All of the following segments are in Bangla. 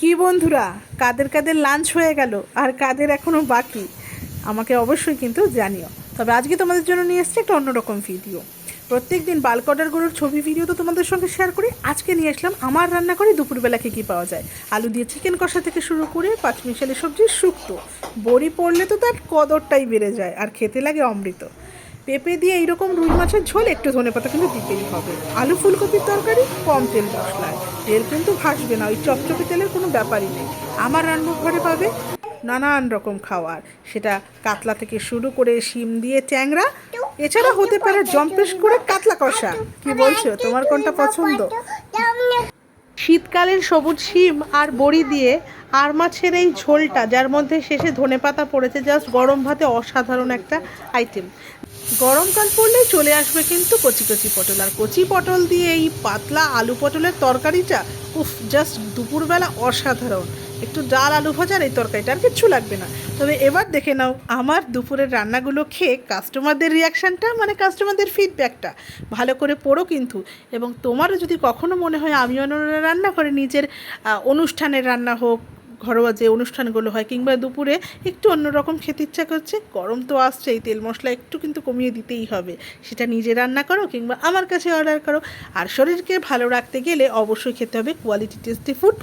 কি বন্ধুরা, কাদের কাদের লাঞ্চ হয়ে গেল আর কাদের এখনও বাকি আমাকে অবশ্যই কিন্তু জানিও। তবে আজকে তোমাদের জন্য নিয়ে এসেছি একটা অন্যরকম ভিডিও। প্রত্যেক দিন বাল্ক অর্ডারগুলোর ছবি ভিডিও তো তোমাদের সঙ্গে শেয়ার করি। আজকে নিয়ে আসলাম আমার রান্না করে দুপুরবেলা কী পাওয়া যায়। আলু দিয়ে চিকেন কষা থেকে শুরু করে পাঁচমিশালি সবজির শুক্তো, বড়ি পড়লে তো তার কদরটাই বেড়ে যায় আর খেতে লাগে অমৃত। পেঁপে দিয়ে এইরকম রুই মাছের ঝোল, একটু ধনেপাতা কিন্তু দিতেই হবে। আলু ফুলকপির তরকারি কম তেল মশলায়, তেল কিন্তু ভাসবে না, ওই চপচপে তেলের কোনো ব্যাপারই নেই। আমার রান্নাঘরে পাবে নানান রকম খাবার, সেটা কাতলা থেকে শুরু করে শিম দিয়ে ট্যাংরা, এছাড়া হতে পারে জম্পেশ করে কাতলা কষা। কি বলছো, তোমার কোনটা পছন্দ? শীতকালের সবুজ শিম আর বড়ি দিয়ে আর মাছের এই ঝোলটা, যার মধ্যে শেষে ধনেপাতা পড়েছে, জাস্ট গরম ভাতে অসাধারণ একটা আইটেম। গরমকাল পড়লেই চলে আসবে কিন্তু কচি কচি পটল, আর কচি পটল দিয়ে এই পাতলা আলু পটলের তরকারিটা, উফ, জাস্ট দুপুরবেলা অসাধারণ। একটু ডাল আলু ভাজার এই তরকারিটা, আর কিচ্ছু লাগবে না। তবে এবার দেখে নাও আমার দুপুরের রান্নাগুলো খেয়ে কাস্টমারদের রিয়াকশানটা, মানে কাস্টমারদের ফিডব্যাকটা ভালো করে পড়ো কিন্তু। এবং তোমারও যদি কখনো মনে হয় আমি অন্যরা রান্না করে নিজের অনুষ্ঠানের রান্না হোক, ঘরোয়া যে অনুষ্ঠানগুলো হয়, কিংবা দুপুরে একটু অন্যরকম খেতে ইচ্ছা করছে, গরম তো আসছেই, তেল মশলা একটু কিন্তু কমিয়ে দিতেই হবে। সেটা নিজে রান্না করো কিংবা আমার কাছে অর্ডার করো। আর শরীরকে ভালো রাখতে গেলে অবশ্যই খেতে হবে কোয়ালিটি টেস্টি ফুড,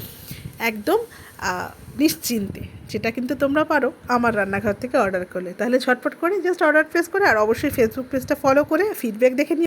একদম নিশ্চিন্তে। যেটা কিন্তু তোমরা পারো আমার রান্নাঘর থেকে অর্ডার করলে। তাহলে ঝটপট করে জাস্ট অর্ডার প্রেস করে, আর অবশ্যই ফেসবুক পেজটা ফলো করে ফিডব্যাক দেখে নিও।